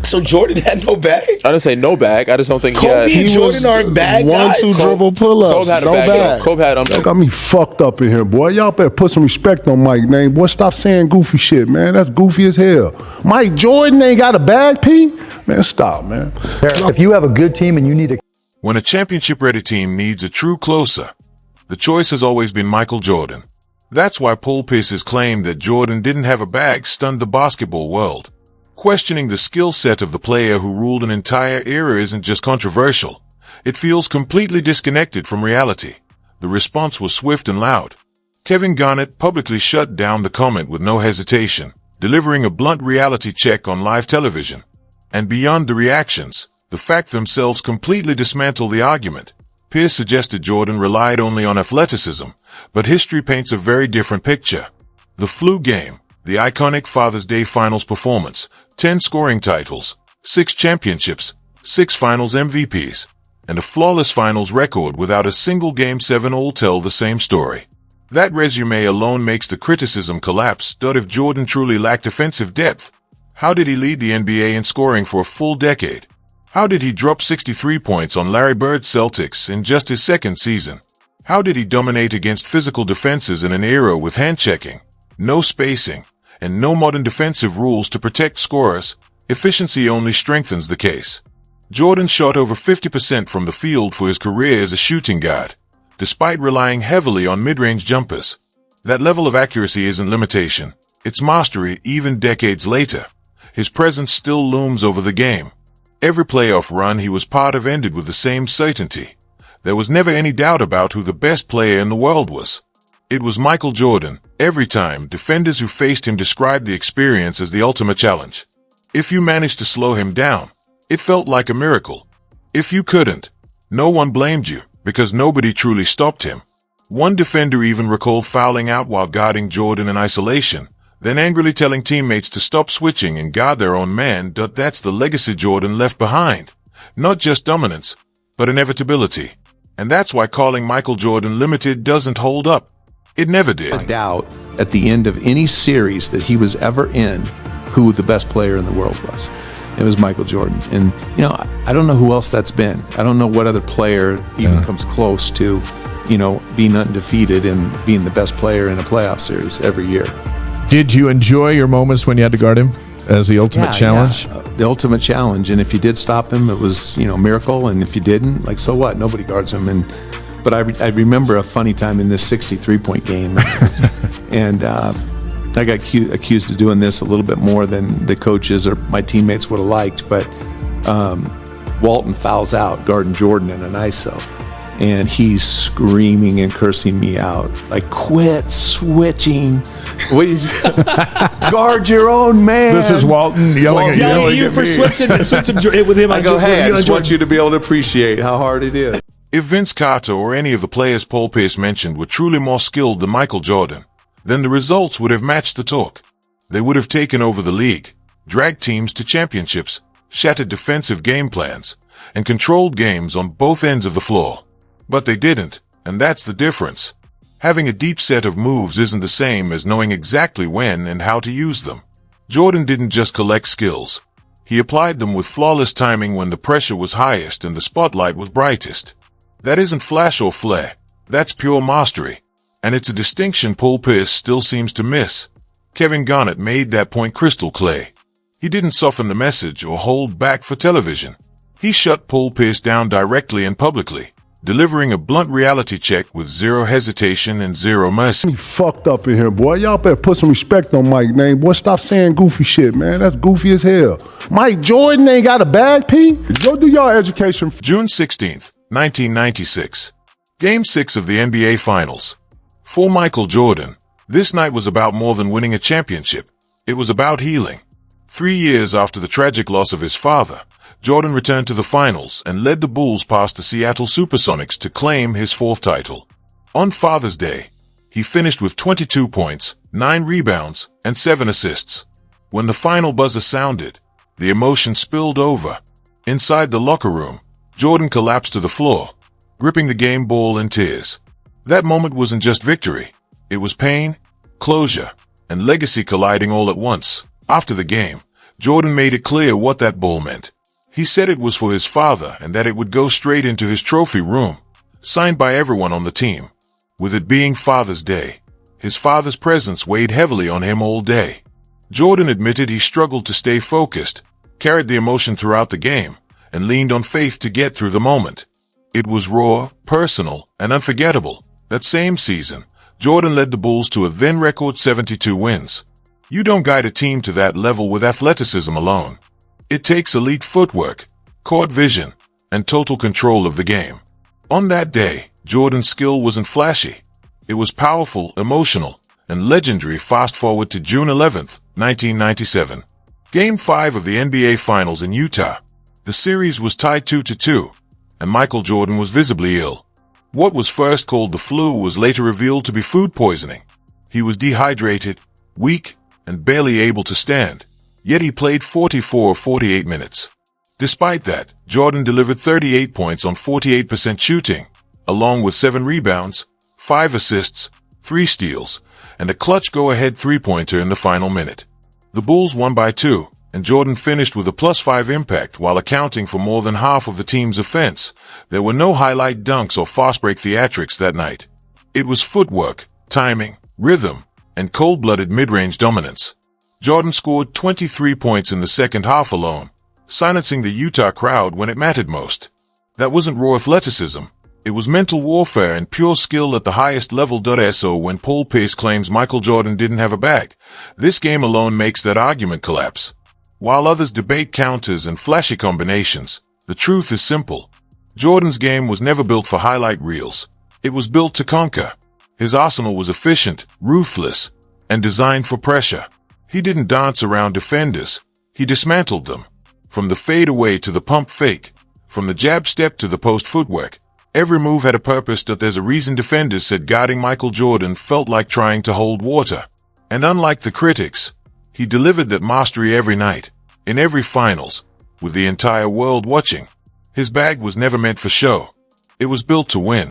So Jordan had no bag? I didn't say no bag. I just don't think Kobe he and Jordan aren't bag guys. 1-2 dribble pull-ups. Kobe had a No bag. bag. Kobe had Y'all got me fucked up in here, boy. Y'all better put some respect on Mike's name. Boy, stop saying goofy shit, man. That's goofy as hell. Mike Jordan ain't got a bag, P? Man, stop, man. If you have a good team and you need a... When a championship-ready team needs a true closer, the choice has always been Michael Jordan. That's why Paul Pierce's claim that Jordan didn't have a bag stunned the basketball world. Questioning the skill set of the player who ruled an entire era isn't just controversial. It feels completely disconnected from reality. The response was swift and loud. Kevin Garnett publicly shut down the comment with no hesitation, delivering a blunt reality check on live television. And beyond the reactions, the facts themselves completely dismantle the argument. Pierce suggested Jordan relied only on athleticism, but history paints a very different picture. The flu game, the iconic Father's Day Finals performance, 10 scoring titles, 6 championships, 6 Finals MVPs, and a flawless Finals record without a single Game 7 all tell the same story. That resume alone makes the criticism collapse. If Jordan truly lacked offensive depth, how did he lead the NBA in scoring for a full decade? How did he drop 63 points on Larry Bird's Celtics in just his second season? How did he dominate against physical defenses in an era with hand-checking, no spacing, and no modern defensive rules to protect scorers? Efficiency only strengthens the case. Jordan shot over 50% from the field for his career as a shooting guard, despite relying heavily on mid-range jumpers. That level of accuracy isn't limitation, it's mastery. Even decades later, his presence still looms over the game. Every playoff run he was part of ended with the same certainty. There was never any doubt about who the best player in the world was. It was Michael Jordan. Every time, defenders who faced him described the experience as the ultimate challenge. If you managed to slow him down, it felt like a miracle. If you couldn't, no one blamed you, because nobody truly stopped him. One defender even recalled fouling out while guarding Jordan in isolation, then angrily telling teammates to stop switching and guard their own man. That's the legacy Jordan left behind. Not just dominance, but inevitability. And that's why calling Michael Jordan limited doesn't hold up. It never did. Doubt at the end of any series that he was ever in who the best player in the world was. It was Michael Jordan. And, you know, I don't know who else that's been. I don't know what other player even comes close to, you know, being undefeated and being the best player in a playoff series every year. Did you enjoy your moments when you had to guard him as the ultimate challenge? Yeah, the ultimate challenge. And if you did stop him, it was, you know, a miracle. And if you didn't, like, so what? Nobody guards him. But I remember a funny time in this 63-point game. And I got accused of doing this a little bit more than the coaches or my teammates would have liked. But Walton fouls out guarding Jordan in an ISO. And he's screaming and cursing me out. Like, quit switching. Guard your own man. This is Walton yelling at you for switching with him. I go, hey, I just want you to be able to appreciate how hard it is. If Vince Carter or any of the players Paul Pierce mentioned were truly more skilled than Michael Jordan, then the results would have matched the talk. They would have taken over the league, dragged teams to championships, shattered defensive game plans, and controlled games on both ends of the floor. But they didn't, and that's the difference. Having a deep set of moves isn't the same as knowing exactly when and how to use them. Jordan didn't just collect skills. He applied them with flawless timing when the pressure was highest and the spotlight was brightest. That isn't flash or flair. That's pure mastery. And it's a distinction Paul Pierce still seems to miss. Kevin Garnett made that point crystal clear. He didn't soften the message or hold back for television. He shut Paul Pierce down directly and publicly, delivering a blunt reality check with zero hesitation and zero mercy. Me fucked up in here, boy. Y'all better put some respect on Mike's name. Boy, stop saying goofy shit, man. That's goofy as hell. Mike Jordan ain't got a bag, P? Go do your education. June 16th, 1996. Game 6 of the NBA Finals. For Michael Jordan, this night was about more than winning a championship. It was about healing. 3 years after the tragic loss of his father, Jordan returned to the finals and led the Bulls past the Seattle Supersonics to claim his 4th title. On Father's Day, he finished with 22 points, 9 rebounds, and 7 assists. When the final buzzer sounded, the emotion spilled over. Inside the locker room, Jordan collapsed to the floor, gripping the game ball in tears. That moment wasn't just victory. It was pain, closure, and legacy colliding all at once. After the game, Jordan made it clear what that ball meant. He said it was for his father and that it would go straight into his trophy room, signed by everyone on the team. With it being Father's Day, his father's presence weighed heavily on him all day. Jordan admitted he struggled to stay focused, carried the emotion throughout the game, and leaned on faith to get through the moment. It was raw, personal, and unforgettable. That same season, Jordan led the Bulls to a then-record 72 wins. You don't guide a team to that level with athleticism alone. It takes elite footwork, court vision, and total control of the game. On that day, Jordan's skill wasn't flashy. It was powerful, emotional, and legendary. Fast forward to June 11th, 1997. Game 5 of the NBA Finals in Utah. The series was tied 2-2, and Michael Jordan was visibly ill. What was first called the flu was later revealed to be food poisoning. He was dehydrated, weak, and barely able to stand, yet he played 44 of 48 minutes. Despite that, Jordan delivered 38 points on 48% shooting, along with 7 rebounds, 5 assists, 3 steals, and a clutch go-ahead three-pointer in the final minute. The Bulls won by 2, and Jordan finished with a +5 impact while accounting for more than half of the team's offense. There were no highlight dunks or fast-break theatrics that night. It was footwork, timing, rhythm, and cold-blooded mid-range dominance. Jordan scored 23 points in the second half alone, silencing the Utah crowd when it mattered most. That wasn't raw athleticism. It was mental warfare and pure skill at the highest level. So when Paul Pierce claims Michael Jordan didn't have a bag, this game alone makes that argument collapse. While others debate counters and flashy combinations, the truth is simple. Jordan's game was never built for highlight reels. It was built to conquer. His arsenal was efficient, ruthless, and designed for pressure. He didn't dance around defenders. He dismantled them. From the fadeaway to the pump fake, from the jab step to the post footwork, every move had a purpose. There's a reason defenders said guarding Michael Jordan felt like trying to hold water. And unlike the critics, he delivered that mastery every night, in every finals, with the entire world watching. His bag was never meant for show. It was built to win.